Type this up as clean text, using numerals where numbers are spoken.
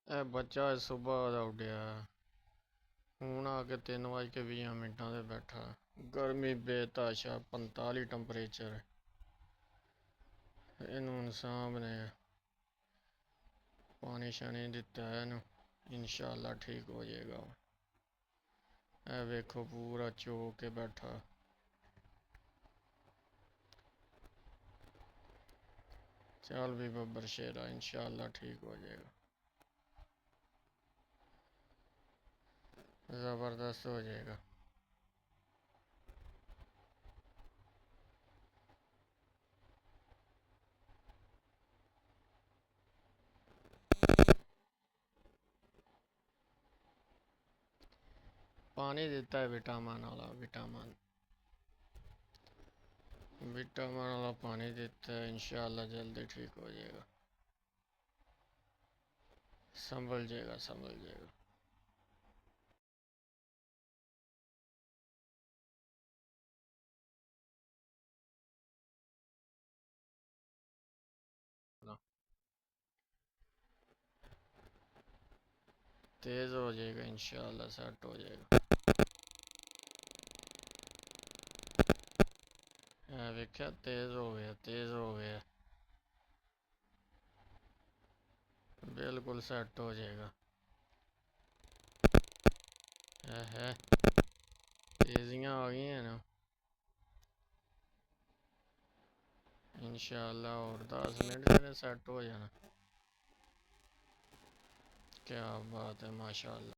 ਇਹ ਬੱਚਾ ਸੁਬਹ ਦਾ ਉੱਡਿਆ, ਹੁਣ ਆ ਕੇ 3:20 ਤੇ ਬੈਠਾ। ਗਰਮੀ ਬੇਤਾਸ਼ਾ 45 ਟੈਂਪਰੇਚਰ। ਇਹਨੂੰ ਇਨਸਾਨ ਨੇ ਪਾਣੀ ਸ਼ਾਣੀ ਦਿੱਤਾ, ਇਹਨੂੰ ਇਨਸ਼ਾਅੱਲਾ ਠੀਕ ਹੋ ਜਾਏਗਾ। ਇਹ ਵੇਖੋ ਪੂਰਾ ਚੋ ਕੇ ਬੈਠਾ। चल भी बब्बर शेरा इंशाल्लाह ठीक हो जाएगा, ज़बरदस्त हो जाएगा। पानी देता है विटामिन वाला, विटामिन वाला पानी देता है, इंशाल्लाह जल्दी ठीक हो जाएगा। संभल जाएगा, संभल जाएगा। तेज हो जाएगा, इंशाल्लाह सेट हो जाएगा। वेख्या तेज हो गया, तेज हो गया, बिल्कुल सेट हो जाएगा। है तेजियां आ गई हैं ना, इंशाल्लाह और 10 मिनट में सेट हो जाना। क्या बात है, माशाल्लाह।